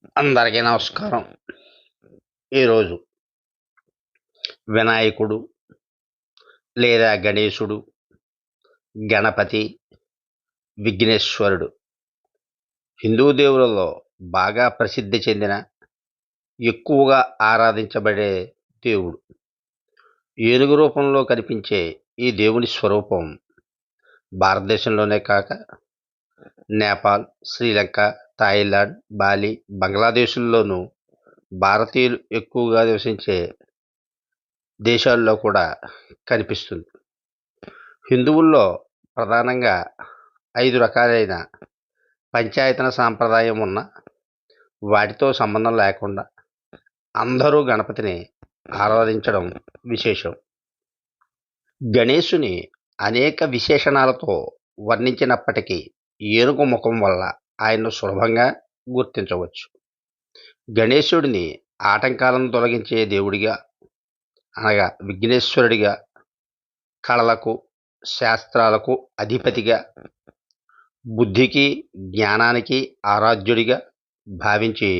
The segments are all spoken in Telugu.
అందరికీ నమస్కారం. ఈరోజు వినాయకుడు లేదా గణేశుడు, గణపతి, విఘ్నేశ్వరుడు హిందూ దేవులలో బాగా ప్రసిద్ధి చెందిన, ఎక్కువగా ఆరాధించబడే దేవుడు. ఏనుగు రూపంలో కనిపించే ఈ దేవుని స్వరూపం భారతదేశంలోనే కాక నేపాల్, శ్రీలంక, థాయిలాండ్, బాలి, బంగ్లాదేశ్‌ల్లోనూ భారతీయులు ఎక్కువగా నివసించే దేశాల్లో కూడా కనిపిస్తుంది. హిందువుల్లో ప్రధానంగా 5 రకాలైన పంచాయతన సాంప్రదాయం ఉన్న, వాటితో సంబంధం లేకుండా అందరూ గణపతిని ఆరాధించడం విశేషం. గణేశుని అనేక విశేషణాలతో వర్ణించినప్పటికీ ఏనుగు ముఖం వల్ల ఆయన్ను సులభంగా గుర్తించవచ్చు. గణేశుడిని ఆటంకాలను తొలగించే దేవుడిగా, అనగా విఘ్నేశ్వరుడిగా, కళలకు, శాస్త్రాలకు అధిపతిగా, బుద్ధికి, జ్ఞానానికి ఆరాధ్యుడిగా భావించి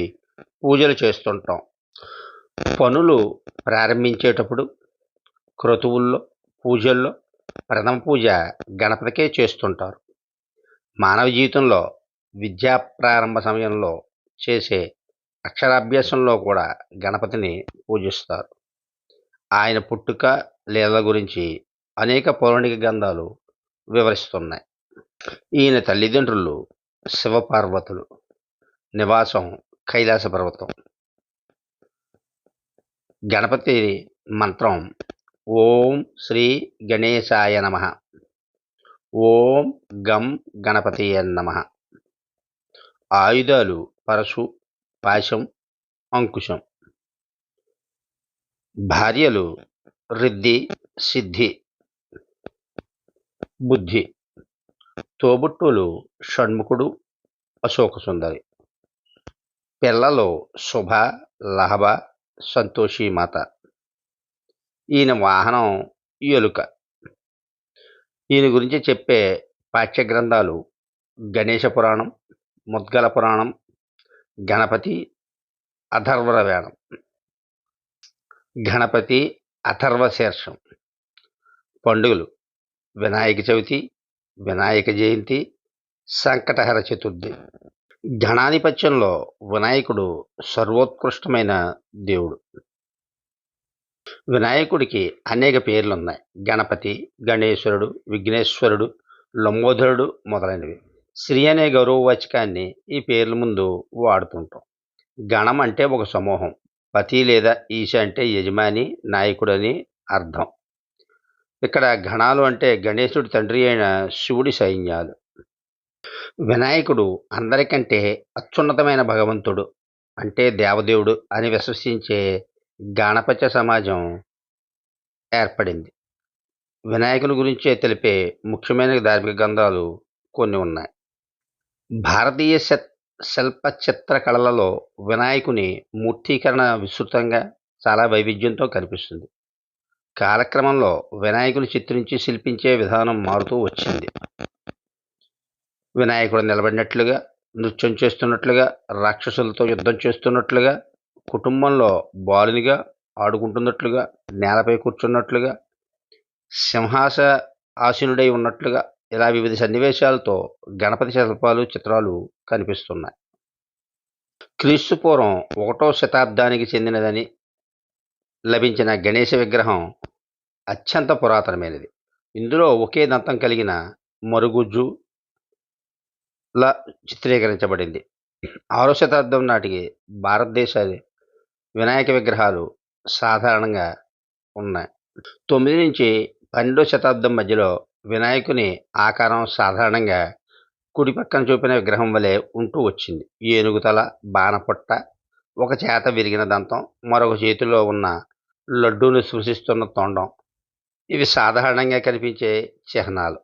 పూజలు చేస్తుంటాం. పనులు ప్రారంభించేటప్పుడు, క్రతువుల్లో, పూజల్లో ప్రథమ పూజ గణపతికే చేస్తుంటారు. మానవ జీవితంలో విద్యా ప్రారంభ సమయంలో చేసే అక్షరాభ్యాసంలో కూడా గణపతిని పూజిస్తారు. ఆయన పుట్టుక, లీలల గురించి అనేక పౌరాణిక గ్రంథాలు వివరిస్తున్నాయి. ఈయన తల్లిదండ్రులు శివపార్వతులు. నివాసం కైలాస పర్వతం. గణపతి మంత్రం ఓం శ్రీ గణేశాయ నమః, ఓం గం గణపతియే నమః. ఆయుధాలు పరశు, పాశం, అంకుశం. భార్యలు రిద్ధి, సిద్ధి, బుద్ధి. తోబుట్టువులు షణ్ముఖుడు, అశోక సుందరి. పిల్లలు శుభ, లహబ, సంతోషిమాత. ఈయన వాహనం ఎలుక. ఈయన గురించి చెప్పే పాఠ్య గ్రంథాలు గణేశ పురాణం, ముద్గల పురాణం, గణపతి, అథర్వవేదం. గణపతి అథర్వశీర్షం. పండుగలు వినాయక చవితి, వినాయక జయంతి, సంకటహర చతుర్థి. గణాధిపత్యంలో వినాయకుడు సర్వోత్కృష్టమైన దేవుడు. వినాయకుడికి అనేక పేర్లున్నాయి. గణపతి, గణేశ్వరుడు, విఘ్నేశ్వరుడు, లంబోదరుడు మొదలైనవి. శ్రీ అనే గౌరవవాచకాన్ని ఈ పేర్ల ముందు వాడుతుంటాం. గణం అంటే ఒక సమూహం. పతి లేదా ఈశ అంటే యజమాని, నాయకుడని అర్థం. ఇక్కడ గణాలు అంటే గణేశుడి తండ్రి అయిన శివుడి సైన్యాలు. వినాయకుడు అందరికంటే అత్యున్నతమైన భగవంతుడు, అంటే దేవదేవుడు అని విశ్వసించే గాణపత్య సమాజం ఏర్పడింది. వినాయకుని గురించే తెలిపే ముఖ్యమైన ధార్మిక గ్రంథాలు కొన్ని ఉన్నాయి. భారతీయ శిల్ప చిత్ర కళలలో వినాయకుని మూర్తీకరణ విస్తృతంగా, చాలా వైవిధ్యంతో కనిపిస్తుంది. కాలక్రమంలో వినాయకుని చిత్రించి శిల్పించే విధానం మారుతూ వచ్చింది. వినాయకుడు నిలబడినట్లుగా, నృత్యం చేస్తున్నట్లుగా, రాక్షసులతో యుద్ధం చేస్తున్నట్లుగా, కుటుంబంలో బాలునిగా ఆడుకుంటున్నట్లుగా, నేలపై కూర్చున్నట్లుగా, సింహాస ఆసీనుడై ఉన్నట్లుగా, ఇలా వివిధ సన్నివేశాలతో గణపతి శిల్పాలు, చిత్రాలు కనిపిస్తున్నాయి. క్రీస్తు పూర్వం 1వ శతాబ్దానికి చెందినదని లభించిన గణేశ విగ్రహం అత్యంత పురాతనమైనది. ఇందులో ఒకే దంతం కలిగిన మరుగుజ్జు లా చిత్రీకరించబడింది. 6వ శతాబ్దం నాటికి భారతదేశ వినాయక విగ్రహాలు సాధారణంగా ఉన్నాయి. 9 నుంచి 12వ శతాబ్దం మధ్యలో వినాయకుని ఆకారం సాధారణంగా కుడి పక్కన చూపిన విగ్రహం వలె ఉంటూ వచ్చింది. ఏనుగు తల, బాణపొట్ట, ఒక చేత విరిగిన దంతం, మరొక చేతిలో ఉన్న లడ్డూను సూచిస్తున్న తొండం ఇవి సాధారణంగా కనిపించే చిహ్నాలు.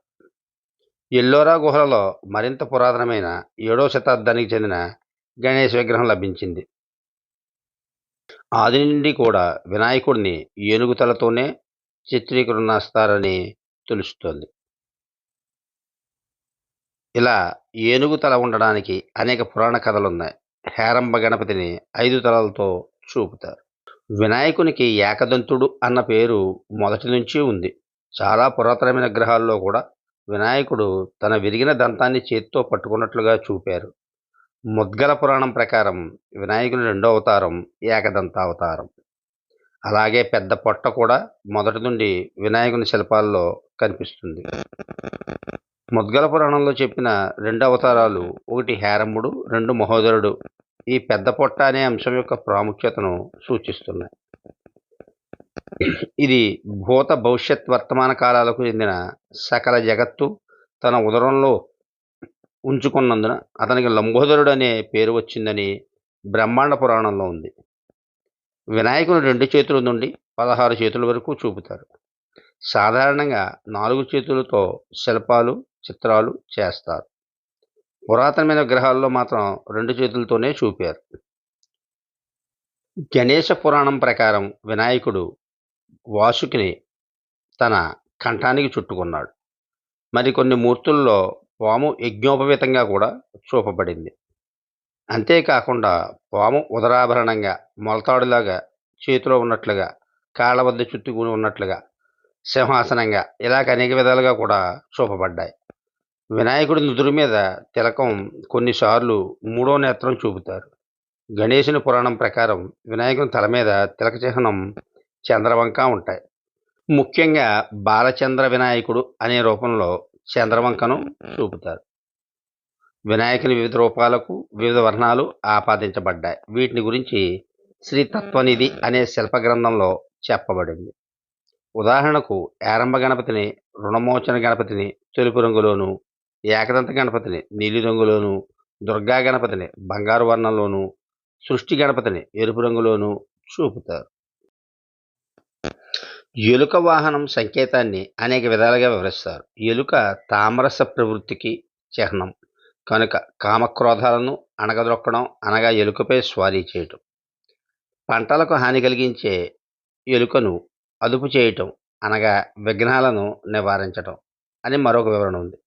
ఎల్లోరా గుహలలో మరింత పురాతనమైన 7వ శతాబ్దానికి చెందిన గణేశ విగ్రహం లభించింది. ఆది నుండి కూడా వినాయకుడిని ఏనుగు తలతోనే చిత్రీకరిస్తారని తెలుస్తోంది. ఇలా ఏనుగు తల ఉండడానికి అనేక పురాణ కథలున్నాయి. హేరంబ గణపతిని 5 తలలతో చూపుతారు. వినాయకునికి ఏకదంతుడు అన్న పేరు మొదటి నుంచి ఉంది. చాలా పురాతనమైన విగ్రహాల్లో కూడా వినాయకుడు తన విరిగిన దంతాన్ని చేత్తో పట్టుకున్నట్లుగా చూపారు. ముద్గల పురాణం ప్రకారం వినాయకుని రెండో అవతారం ఏకదంతావతారం. అలాగే పెద్ద పొట్ట కూడా మొదటి నుండి వినాయకుని శిల్పాల్లో కనిపిస్తుంది. ముద్గల పురాణంలో చెప్పిన 2 అవతారాలు, ఒకటి హేరంబుడు, 2 మహోదరుడు, ఈ పెద్ద పొట్ట అనే అంశం యొక్క ప్రాముఖ్యతను సూచిస్తున్నాయి. ఇది భూత భవిష్యత్ వర్తమాన కాలాలకు చెందిన సకల జగత్తు తన ఉదరంలో ఉంచుకున్నందున అతనికి లంబోదరుడు అనే పేరు వచ్చిందని బ్రహ్మాండ పురాణంలో ఉంది. వినాయకుని 2 చేతుల నుండి 16 చేతుల వరకు చూపుతారు. సాధారణంగా 4 చేతులతో శిల్పాలు, చిత్రాలు చేస్తారు. పురాతనమైన విగ్రహాల్లో మాత్రం 2 చేతులతోనే చూపారు. గణేశ పురాణం ప్రకారం వినాయకుడు వాసుకిని తన కంఠానికి చుట్టుకున్నాడు. మరికొన్ని మూర్తుల్లో పాము యజ్ఞోపవీతంగా కూడా చూపబడింది. అంతేకాకుండా పాము ఉదరాభరణంగా, మొలతాడులాగా చేతిలో ఉన్నట్లుగా, కాళ్ళ వద్ద చుట్టుకుని ఉన్నట్లుగా, సింహాసనంగా ఇలాగ అనేక విధాలుగా కూడా చూపబడ్డాయి. వినాయకుడి నుదురు మీద తిలకం కొన్నిసార్లు 3వ నేత్రం చూపుతారు. గణేశుని పురాణం ప్రకారం వినాయకుని తల మీద తిలక చిహ్నం చంద్రవంక ఉంటాయి. ముఖ్యంగా బాలచంద్ర వినాయకుడు అనే రూపంలో చంద్రవంకను చూపుతారు. వినాయకుని వివిధ రూపాలకు వివిధ వర్ణాలు ఆపాదించబడ్డాయి. వీటిని గురించి శ్రీ తత్వనిధి అనే శిల్ప గ్రంథంలో చెప్పబడింది. ఉదాహరణకు ఏరంబ గణపతిని, రుణమోచన గణపతిని తెలుపు రంగులోను, ఏకదంత గణపతిని నీలి రంగులోను, దుర్గా గణపతిని బంగారు వర్ణంలోను, సృష్టి గణపతిని ఎరుపు రంగులోను చూపుతారు. ఎలుక వాహనం సంకేతాన్ని అనేక విధాలుగా వివరిస్తారు. ఎలుక తామరస ప్రవృత్తికి చిహ్నం కనుక కామక్రోధాలను అణగదొక్కడం అనగా ఎలుకపై స్వారీ చేయటం. పంటలకు హాని కలిగించే ఎలుకను అదుపు చేయటం అనగా విఘ్నాలను నివారించటం అని మరొక వివరణ ఉంది.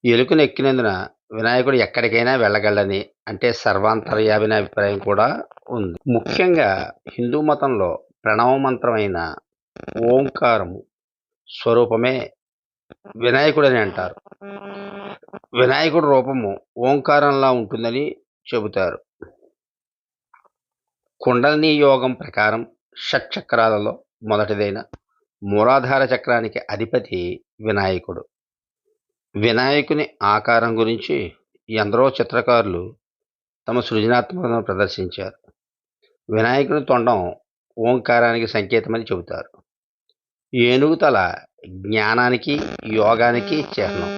ఎలుకను ఎక్కినందున వినాయకుడు ఎక్కడికైనా వెళ్ళగలని, అంటే సర్వాంతర్యామి అనే అభిప్రాయం కూడా ఉంది. ముఖ్యంగా హిందూ మతంలో ప్రణవ మంత్రమైన ఓంకారము స్వరూపమే వినాయకుడని అంటారు. వినాయకుడి రూపము ఓంకారంలా ఉంటుందని చెబుతారు. కుండలిని యోగం ప్రకారం షట్చక్రాలలో మొదటిదైన మూలాధార చక్రానికి అధిపతి వినాయకుడు. వినాయకుని ఆకారం గురించి ఎందరో చిత్రకారులు తమ సృజనాత్మకతను ప్రదర్శించారు. వినాయకుని తొండం ఓంకారానికి సంకేతమని చెబుతారు. ఏనుగు తల జ్ఞానానికి, యోగానికి చిహ్నం.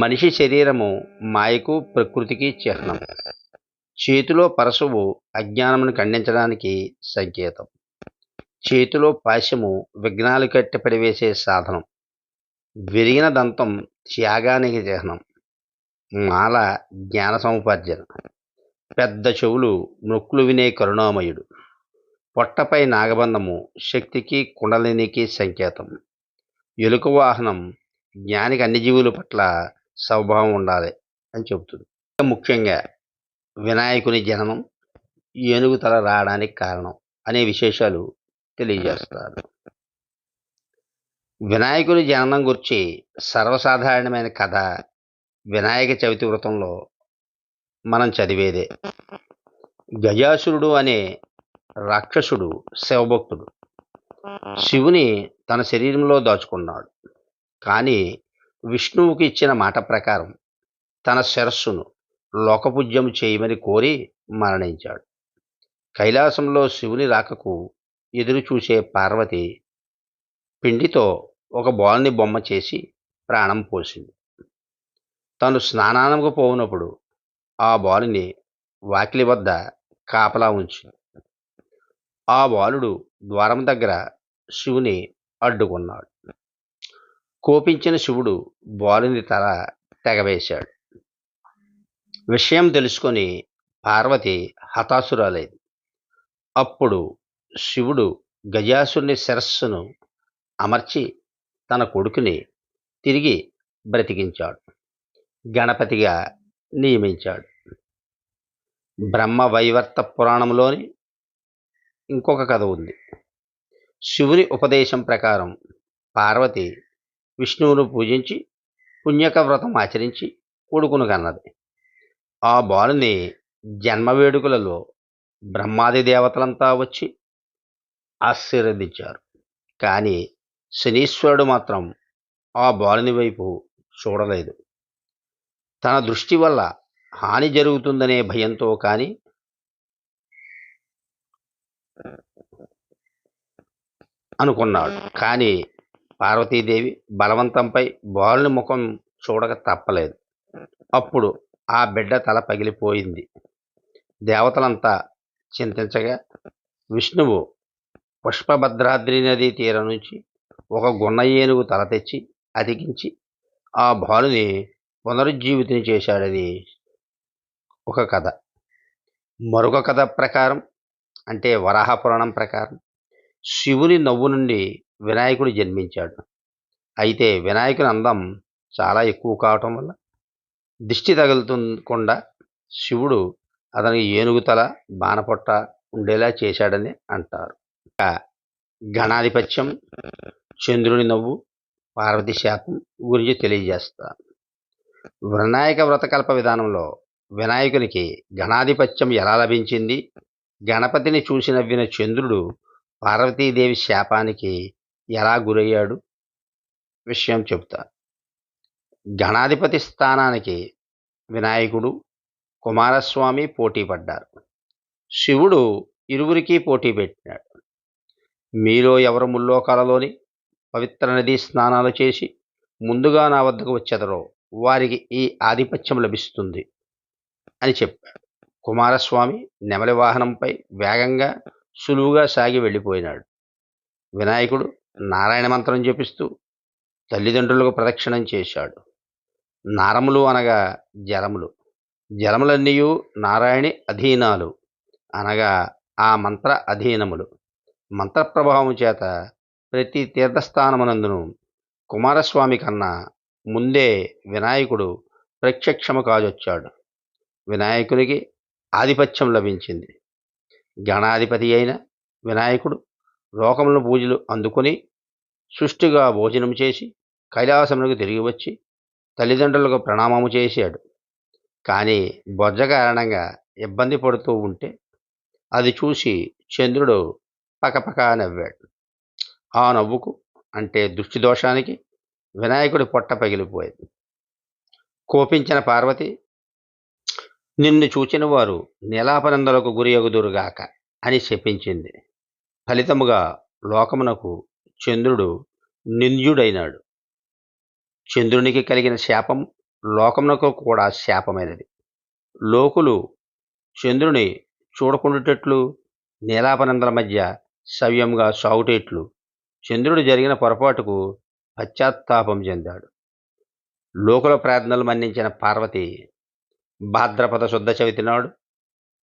మనిషి శరీరము మాయకు, ప్రకృతికి చిహ్నం. చేతిలో పరశువు అజ్ఞానమును ఖండించడానికి సంకేతం. చేతిలో పాశము విఘ్నాలు కట్టిపడివేసే సాధనం. విరిగిన దంతం త్యాగానికి చిహ్నం. మాల జ్ఞాన సముపార్జన. పెద్ద చెవులు మొక్కులు వినే కరుణామయుడు. పొట్టపై నాగబంధము శక్తికి, కుండలినికి సంకేతం. ఎలుక వాహనం జ్ఞానికి అన్ని జీవుల పట్ల స్వభావం ఉండాలి అని చెబుతుంది. ముఖ్యంగా వినాయకుని జననం, ఏనుగు తల రావడానికి కారణం అనే విశేషాలు తెలియజేస్తారు. వినాయకుని జననం గురించి సర్వసాధారణమైన కథ వినాయక చవితి వ్రతంలో మనం చదివేదే. గజాసురుడు అనే రాక్షసుడు శివభక్తుడు. శివుని తన శరీరంలో దాచుకున్నాడు. కానీ విష్ణువుకి ఇచ్చిన మాట ప్రకారం తన శిరస్సును లోకపూజ్యం చేయమని కోరి మరణించాడు. కైలాసంలో శివుని రాకకు ఎదురు చూసే పార్వతి పిండితో ఒక బాలుని బొమ్మ చేసి ప్రాణం పోసింది. తను స్నానానికి పోయినప్పుడు ఆ బాలుని వాకిలి వద్ద కాపలా ఉంచింది. ఆ బాలుడు ద్వారం దగ్గర శివుని అడ్డుకున్నాడు. కోపించిన శివుడు బాలుని తల తెగవేశాడు. విషయం తెలుసుకొని పార్వతి హతాశురాలైంది. అప్పుడు శివుడు గజాసురుని శిరస్సును అమర్చి తన కొడుకుని తిరిగి బ్రతికించాడు. గణపతిగా నియమించాడు. బ్రహ్మ వైవర్త పురాణంలోని ఇంకొక కథ ఉంది. శివుని ఉపదేశం ప్రకారం పార్వతి విష్ణువును పూజించి పుణ్యక వ్రతం ఆచరించి కొడుకును కన్నది. ఆ బాలుని జన్మ వేడుకలలో బ్రహ్మాది దేవతలంతా వచ్చి ఆశీర్వదించారు. కానీ శనీశ్వరుడు మాత్రం ఆ బాలుని వైపు చూడలేదు. తన దృష్టి వల్ల హాని జరుగుతుందనే భయంతో కానీ అనుకున్నాడు. కానీ పార్వతీదేవి బలవంతంపై బాలుని ముఖం చూడక తప్పలేదు. అప్పుడు ఆ బిడ్డ తల పగిలిపోయింది. దేవతలంతా చింతించగా విష్ణువు పుష్పభద్రాద్రి నదీ తీరం నుంచి ఒక గున్న ఏనుగు తల తెచ్చి అతికించి ఆ బాలుని పునరుజ్జీవితం చేశాడని ఒక కథ. మరొక కథ ప్రకారం, అంటే వరాహ పురాణం ప్రకారం, శివుని నవ్వు నుండి వినాయకుడు జన్మించాడు. అయితే వినాయకుని అందం చాలా ఎక్కువ కావటం వల్ల దిష్టి తగులుతుండకుండా శివుడు అతనికి ఏనుగు తల, బాణపొట్ట ఉండేలా చేశాడని అంటారు. గణాధిపత్యం, చంద్రుని నవ్వు, పార్వతి శాపం గురించి తెలియజేస్తారు. వినాయక వ్రతకల్ప విధానంలో వినాయకునికి గణాధిపత్యం ఎలా లభించింది, గణపతిని చూసి నవ్విన చంద్రుడు పార్వతీదేవి శాపానికి ఎలా గురయ్యాడు విషయం చెబుతారు. గణాధిపతి స్థానానికి వినాయకుడు, కుమారస్వామి పోటీ పడ్డారు. శివుడు ఇరువురికి పోటీ పెట్టినాడు. మీలో ఎవరు ముల్లోకాలలోని పవిత్ర నదీ స్నానాలు చేసి ముందుగా నా వద్దకు వచ్చెదరో వారికి ఈ ఆధిపత్యం లభిస్తుంది అని చెప్పాడు. కుమారస్వామి నెమలి వాహనంపై వేగంగా సులువుగా సాగి వెళ్ళిపోయినాడు. వినాయకుడు నారాయణ మంత్రం జపిస్తూ తల్లిదండ్రులకు ప్రదక్షిణం చేశాడు. నారములు అనగా జలములు, జలములన్నీయు నారాయణి అధీనాలు అనగా ఆ మంత్ర అధీనములు. మంత్రప్రభావం చేత ప్రతి తీర్థస్థానమునందును కుమారస్వామి కన్నా ముందే వినాయకుడు ప్రత్యక్షము కాజొచ్చాడు. వినాయకునికి ఆధిపత్యం లభించింది. గణాధిపతి అయిన వినాయకుడు లోకములను పూజలు అందుకుని సుష్టిగా భోజనం చేసి కైలాసమునకు తిరిగి వచ్చి తల్లిదండ్రులకు ప్రణామము చేశాడు. కానీ బొజ్జ కారణంగా ఇబ్బంది పడుతూ ఉంటే అది చూసి చంద్రుడు పకపకా నవ్వాడు. ఆ నవ్వుకు, అంటే దృష్టి దోషానికి, వినాయకుడి పొట్ట పగిలిపోయింది. కోపించిన పార్వతి, నిన్ను చూచిన వారు నీలాపనందలకు గురియగుదురుగాక అని శపించింది. ఫలితముగా లోకమునకు చంద్రుడు నింద్యుడైనాడు. చంద్రునికి కలిగిన శాపం లోకమునకు కూడా శాపమైనది. లోకులు చంద్రుని చూడకుండుటట్లు, నీలాపనందల మధ్య సవ్యంగా సాగుటేట్లు చంద్రుడు జరిగిన పొరపాటుకు పశ్చాత్తాపం చెందాడు. లోకుల ప్రార్థనలు మన్నించిన పార్వతి భాద్రపద శుద్ధ చవితి నాడు,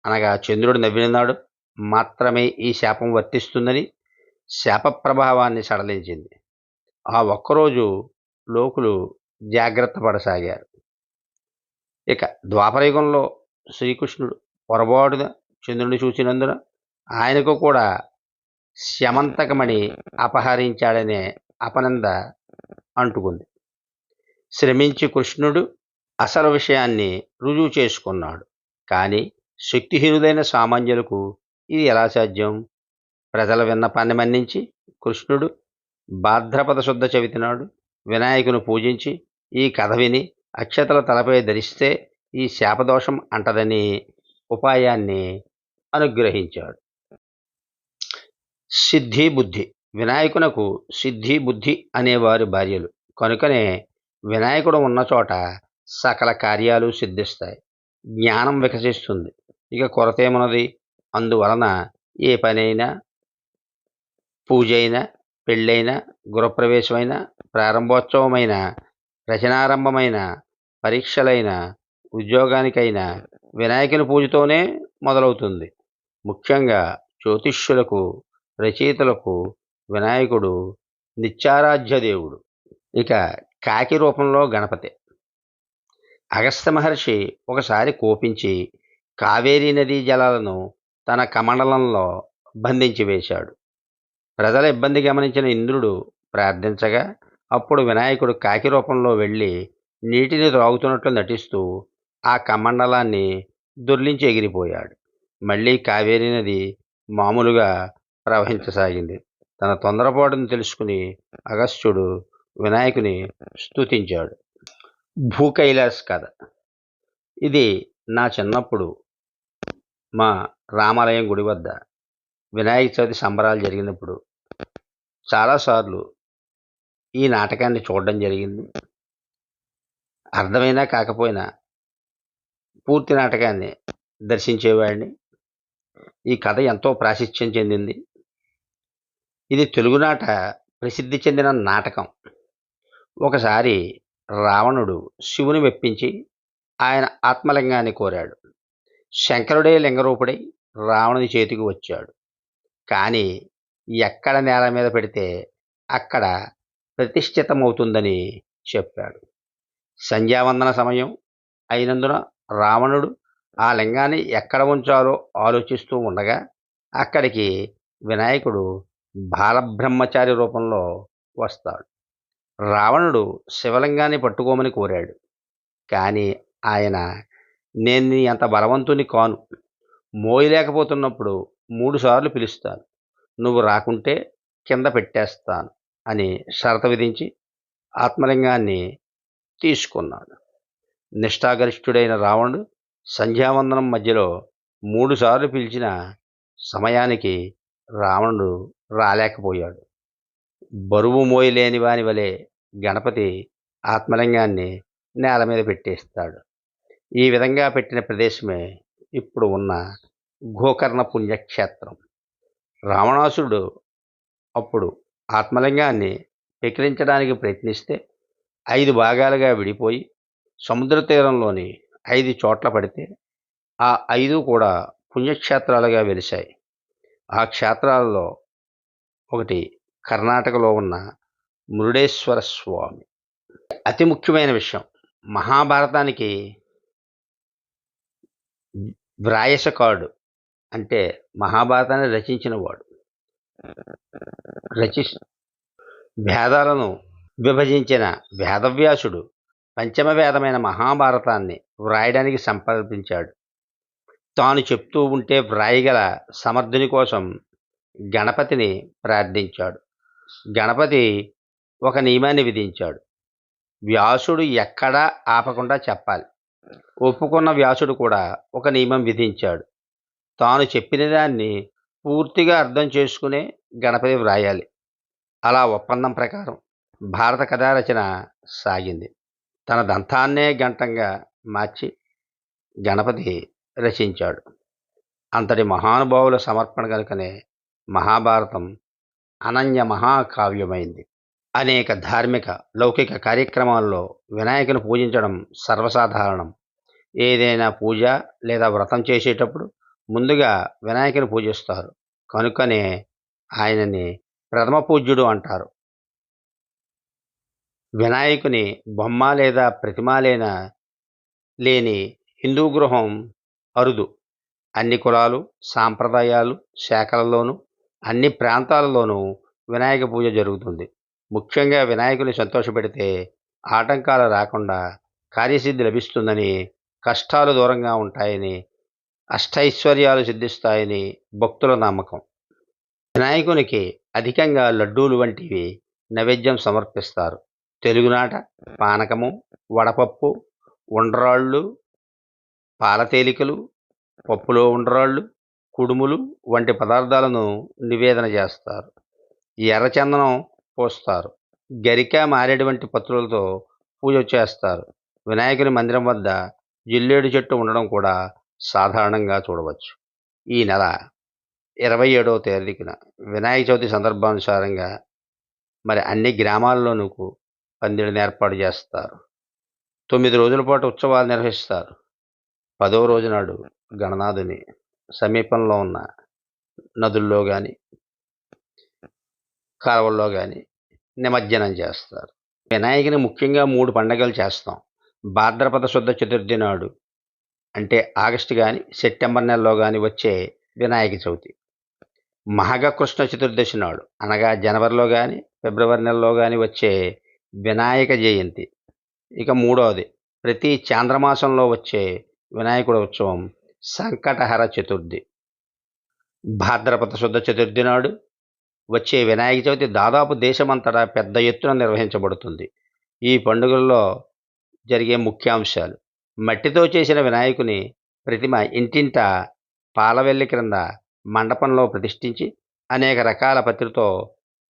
అనగా చంద్రుడు నవ్విన నాడు మాత్రమే ఈ శాపం వర్తిస్తుందని శాప ప్రభావాన్ని సడలించింది. ఆ ఒక్కరోజు లోకులు జాగ్రత్త పడసాగారు. ఇక ద్వాపరయుగంలో శ్రీకృష్ణుడు పొరపాటున చంద్రుని చూసినందున ఆయనకు కూడా శమంతకమణి అపహరించాడనే అపనంద అంటుకుంది. శ్రమించి కృష్ణుడు అసలు విషయాన్ని రుజువు చేసుకున్నాడు. కానీ శక్తిహీనులైన సామాన్యులకు ఇది ఎలా సాధ్యం? ప్రజల విన్నపాన్ని మన్నించి కృష్ణుడు భాద్రపద శుద్ధ చవితి నాడు వినాయకుని పూజించి ఈ కథ విని అక్షతల తలపై ధరిస్తే ఈ శాపదోషం అంటదని ఉపాయాన్ని అనుగ్రహించాడు. సిద్ధి బుద్ధి. వినాయకునకు సిద్ధి బుద్ధి అనేవారి భార్యలు కనుకనే వినాయకుడు ఉన్న చోట సకల కార్యాలు సిద్ధిస్తాయి, జ్ఞానం వికసిస్తుంది. ఇక కొరతేమున్నది? అందువలన ఏ పనైనా, పూజ అయినా, పెళ్ళైనా, గృహప్రవేశమైన, ప్రారంభోత్సవమైన, రచనారంభమైన, పరీక్షలైన, ఉద్యోగానికైనా వినాయకుని పూజతోనే మొదలవుతుంది. ముఖ్యంగా జ్యోతిష్యులకు, రచయితలకు వినాయకుడు నిత్యారాధ్య దేవుడు. ఇక కాకి రూపంలో గణపతి. అగస్త్య మహర్షి ఒకసారి కోపించి కావేరీ నదీ జలాలను తన కమండలంలో బంధించి వేశాడు. ప్రజల ఇబ్బంది గమనించిన ఇంద్రుడు ప్రార్థించగా అప్పుడు వినాయకుడు కాకి రూపంలో వెళ్ళి నీటిని త్రాగుతున్నట్లు నటిస్తూ ఆ కమండలాన్ని దొర్లించి ఎగిరిపోయాడు. మళ్ళీ కావేరీ నది మామూలుగా ప్రవహించసాగింది. తన తొందరపాటును తెలుసుకుని అగస్త్యుడు వినాయకుని స్తుతించాడు. భూకైలాస్ కథ. ఇది నా చిన్నప్పుడు మా రామాలయం గుడి వద్ద వినాయక చవితి సంబరాలు జరిగినప్పుడు చాలాసార్లు ఈ నాటకాన్ని చూడడం జరిగింది. అర్థమైనా కాకపోయినా పూర్తి నాటకాన్ని దర్శించేవాడిని. ఈ కథ ఎంతో ప్రాశస్త్యం చెందింది. ఇది తెలుగునాట ప్రసిద్ధి చెందిన నాటకం. ఒకసారి రావణుడు శివుని మెప్పించి ఆయన ఆత్మలింగాన్ని కోరాడు. శంకరుడే లింగరూపుడై రావణుని చేతికి వచ్చాడు. కానీ ఎక్కడ నేల మీద పెడితే అక్కడ ప్రతిష్ఠితమవుతుందని చెప్పాడు. సంధ్యావందన సమయం అయినందున రావణుడు ఆ లింగాన్ని ఎక్కడ ఉంచాలో ఆలోచిస్తూ ఉండగా అక్కడికి వినాయకుడు బాలబ్రహ్మచారి రూపంలో వస్తాడు. రావణుడు శివలింగాన్ని పట్టుకోమని కోరాడు. కానీ ఆయన నేను నీ అంత బలవంతుని కాను, మోయలేకపోతున్నప్పుడు 3 సార్లు పిలుస్తాను, నువ్వు రాకుంటే కింద పెట్టేస్తాను అని షరతు విధించి ఆత్మలింగాన్ని తీసుకున్నాడు. నిష్ఠాగరిష్ఠుడైన రావణుడు సంధ్యావందనం మధ్యలో 3 సార్లు పిలిచిన సమయానికి రావణుడు రాలేకపోయాడు. బరువు మోయలేని వాని వలె గణపతి ఆత్మలింగాన్ని నేల మీద పెట్టేస్తాడు. ఈ విధంగా పెట్టిన ప్రదేశమే ఇప్పుడు ఉన్న గోకర్ణ పుణ్యక్షేత్రం. రావణాసురుడు అప్పుడు ఆత్మలింగాన్ని పెకిలించడానికి ప్రయత్నిస్తే 5 భాగాలుగా విడిపోయి సముద్ర తీరంలోని 5 చోట్ల పడితే ఆ 5 కూడా పుణ్యక్షేత్రాలుగా వెలిశాయి. ఆ క్షేత్రాలలో ఒకటి కర్ణాటకలో ఉన్న మురుడేశ్వర స్వామి. అతి ముఖ్యమైన విషయం, మహాభారతానికి వ్రాయసకాడు అంటే మహాభారతాన్ని రచించిన వాడు. వేదాలను విభజించిన వేదవ్యాసుడు పంచమ వేదమైన మహాభారతాన్ని వ్రాయడానికి సంకల్పించాడు. తాను చెప్తూ ఉంటే వ్రాయగల సమర్థుని కోసం గణపతిని ప్రార్థించాడు. గణపతి ఒక నియమాన్ని విధించాడు. వ్యాసుడు ఎక్కడా ఆపకుండా చెప్పాలి. ఒప్పుకున్న వ్యాసుడు కూడా ఒక నియమం విధించాడు. తాను చెప్పిన దాన్ని పూర్తిగా అర్థం చేసుకునే గణపతి వ్రాయాలి. అలా ఒప్పందం ప్రకారం భారత కథా రచన సాగింది. తన దంతాన్నే గంటంగా మార్చి గణపతి రచించాడు. అంతటి మహానుభావుల సమర్పణ కనుకనే మహాభారతం అనన్య మహాకావ్యమైంది. అనేక ధార్మిక లౌకిక కార్యక్రమాల్లో వినాయకుని పూజించడం సర్వసాధారణం. ఏదైనా పూజ లేదా వ్రతం చేసేటప్పుడు ముందుగా వినాయకుని పూజిస్తారు. కనుకనే ఆయనని ప్రథమ పూజ్యుడు అంటారు. వినాయకుని బొమ్మ లేదా ప్రతిమ లేని హిందూ గృహం అరుదు. అన్ని కులాలు, సాంప్రదాయాలు, శాఖలలోనూ అన్ని ప్రాంతాలలోనూ వినాయక పూజ జరుగుతుంది. ముఖ్యంగా వినాయకుని సంతోషపెడితే ఆటంకాలు రాకుండా కార్యసిద్ధి లభిస్తుందని, కష్టాలు దూరంగా ఉంటాయని, అష్టైశ్వర్యాలు సిద్ధిస్తాయని భక్తుల నమ్మకం. వినాయకునికి అధికంగా లడ్డూలు వంటివి నైవేద్యం సమర్పిస్తారు. తెలుగునాట పానకము, వడపప్పు, ఉండ్రాళ్ళు, పాలతేలికలు, పప్పులో ఉండ్రాళ్ళు, కుడుములు వంటి పదార్థాలను నివేదన చేస్తారు. ఎర్రచందనం పోస్తారు. గరిక, మారేడు వంటి పత్రులతో పూజ చేస్తారు. వినాయకుని మందిరం వద్ద జిల్లేడు చెట్టు ఉండడం కూడా సాధారణంగా చూడవచ్చు. ఈ నెల 27వ తేదీన వినాయక చవితి సందర్భానుసారంగా మరి అన్ని గ్రామాల్లోనూ పందిళ్ళని ఏర్పాటు చేస్తారు. 9 రోజుల పాటు ఉత్సవాలు నిర్వహిస్తారు. 10వ రోజు నాడు గణనాథుని సమీపంలో ఉన్న నదుల్లో కానీ కాలువల్లో కానీ నిమజ్జనం చేస్తారు. వినాయకుని ముఖ్యంగా 3 పండుగలు చేస్తాం. భాద్రపద శుద్ధ చతుర్థి నాడు అంటే ఆగస్టు కానీ సెప్టెంబర్ నెలలో కానీ వచ్చే వినాయక చవితి. మాఘ కృష్ణ చతుర్దశి నాడు అనగా జనవరిలో కానీ ఫిబ్రవరి నెలలో కానీ వచ్చే వినాయక జయంతి. ఇక మూడవది ప్రతి చాంద్రమాసంలో వచ్చే వినాయకుడి ఉత్సవం సంకటహర చతుర్థి. భాద్రపద శుద్ధ చతుర్థి నాడు వచ్చే వినాయక చవితి దాదాపు దేశమంతటా పెద్ద ఎత్తున నిర్వహించబడుతుంది. ఈ పండుగల్లో జరిగే ముఖ్యాంశాలు: మట్టితో చేసిన వినాయకుని ప్రతిమ ఇంటింటా పాలవెల్లి క్రింద మండపంలో ప్రతిష్ఠించి అనేక రకాల పత్రితో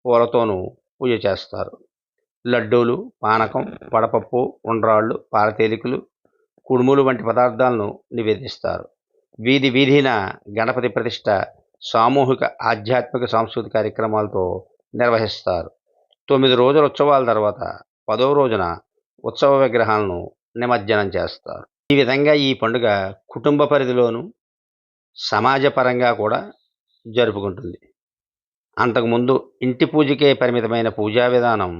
పూలతోనూ పూజ చేస్తారు. లడ్డూలు, పానకం, వడపప్పు, ఉండ్రాళ్ళు, పాలతేలికలు, కుడుములు వంటి పదార్థాలను నివేదిస్తారు. వీధి వీధిన గణపతి ప్రతిష్ఠ సామూహిక ఆధ్యాత్మిక సాంస్కృతిక కార్యక్రమాలతో నిర్వహిస్తారు. 9 రోజుల ఉత్సవాల తర్వాత 10వ రోజున ఉత్సవ విగ్రహాలను నిమజ్జనం చేస్తారు. ఈ విధంగా ఈ పండుగ కుటుంబ పరిధిలోనూ సమాజపరంగా కూడా జరుపుకుంటుంది. అంతకుముందు ఇంటి పూజకే పరిమితమైన పూజా విధానం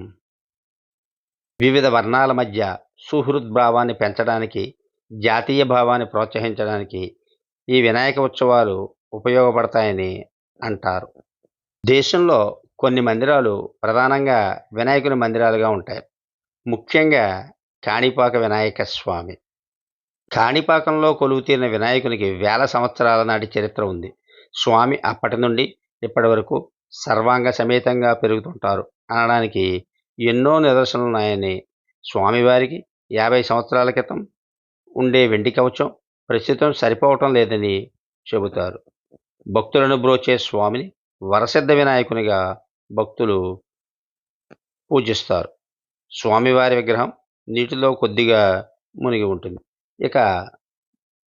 వివిధ వర్ణాల మధ్య సుహృద్భావాన్ని పెంచడానికి, జాతీయ భావాన్ని ప్రోత్సహించడానికి ఈ వినాయక ఉత్సవాలు ఉపయోగపడతాయని అంటారు. దేశంలో కొన్ని మందిరాలు ప్రధానంగా వినాయకుని మందిరాలుగా ఉంటాయి. ముఖ్యంగా కాణిపాక వినాయక స్వామి. కాణిపాకంలో కొలువుతీరిన వినాయకునికి వేల సంవత్సరాల నాటి చరిత్ర ఉంది. స్వామి అప్పటి నుండి ఇప్పటి వరకు సర్వాంగ సమేతంగా పెరుగుతుంటారు అనడానికి ఎన్నో నిదర్శనలున్నాయని, స్వామివారికి 50 సంవత్సరాల క్రితం ఉండే వెండి కవచం ప్రస్తుతం సరిపోవటం లేదని చెబుతారు. భక్తులను బ్రోచే స్వామిని వరసిద్ధ వినాయకునిగా భక్తులు పూజిస్తారు. స్వామివారి విగ్రహం నీటిలో కొద్దిగా మునిగి ఉంటుంది. ఇక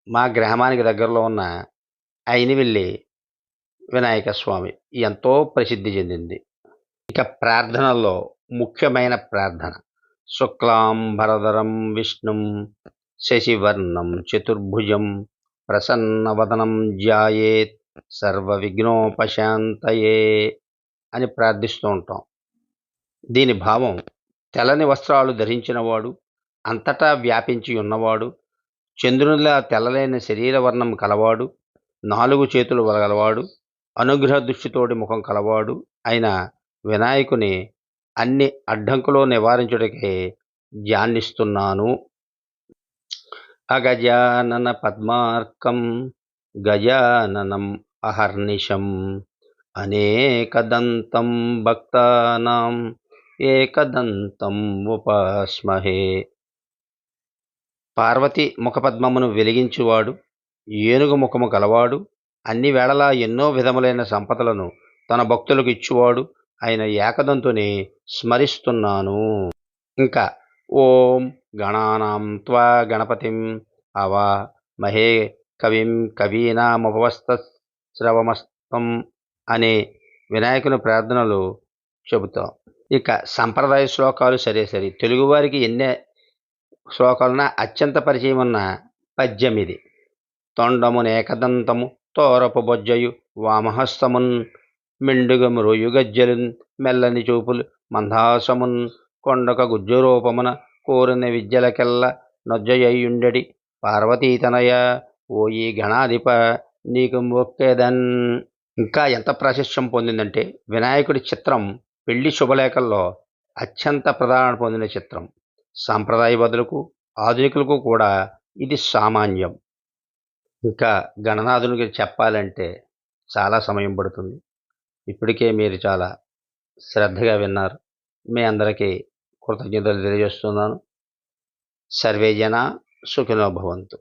మా గ్రామానికి దగ్గరలో ఉన్న అయినవెల్లి వినాయక స్వామి ఎంతో ప్రసిద్ధి చెందింది. ఇక ప్రార్థనల్లో ముఖ్యమైన ప్రార్థన: శుక్లాంబరధరం విష్ణుం శశివర్ణం చతుర్భుజం ప్రసన్నవదనం ధ్యాయేత్ సర్వ విఘ్నోపశాంతయే అని ప్రార్థిస్తూ ఉంటాం. దీని భావం తెల్లని వస్త్రాలు ధరించినవాడు, అంతటా వ్యాపించి ఉన్నవాడు, చంద్రునిలా తెల్లలేని శరీర వర్ణం కలవాడు, 4 చేతులు గలవాడు, అనుగ్రహ దృష్టితోటి ముఖం కలవాడు అయిన వినాయకుని అన్ని అడ్డంకులు నివారించుటకే ధ్యానిస్తున్నాను. అగజానన పద్మార్కం గజాననం అహర్నిశం అనేకదంతం భక్తానాం ఏకదంతం ఉపాస్మహే. పార్వతి ముఖపద్మమును వెలిగించువాడు, ఏనుగు ముఖము కలవాడు, అన్ని వేళలా ఎన్నో విధములైన సంపదలను తన భక్తులకు ఇచ్చువాడు అయిన ఏకదంతుని స్మరిస్తున్నాను. ఇంకా ఓం గణానాం త్వా గణపతిం అవామహే కవిం కవీనాముపమశ్రవస్తమం అనే వినాయకుని ప్రార్థనలు చెబుతాం. ఇక సంప్రదాయ శ్లోకాలు సరే తెలుగువారికి ఎన్ని శ్లోకాలున్నా అత్యంత పరిచయం ఉన్న పద్యం ఇది. తొండమున్ ఏకదంతము తోరపు బొజ్జయు వామహస్తమున్ మెండుగము రొయ్యుగజ్జలున్ మెల్లని చూపులు మందాసమున్ కొండక గుజ్జురూపమున కోరిన విద్యలకెల్ల నొజ్జయ్యుండెడి పార్వతీతనయ ఓయి గణాధిప నీకు మొక్కెదన్. ఇంకా ఎంత ప్రాశస్త్యం పొందిందంటే వినాయకుడి చిత్రం పెళ్లి శుభలేఖల్లో అత్యంత ప్రధాన పొందిన చిత్రం. సాంప్రదాయబద్ధులకు ఆధునికులకు కూడా ఇది సామాన్యం. ఇంకా గణనాథునికి చెప్పాలంటే చాలా సమయం పడుతుంది. ఇప్పటికే మీరు చాలా శ్రద్ధగా విన్నారు. మీ అందరికీ కృతజ్ఞతలు తెలియజేస్తున్నాను. సర్వే జనా సుఖినో భవంతు.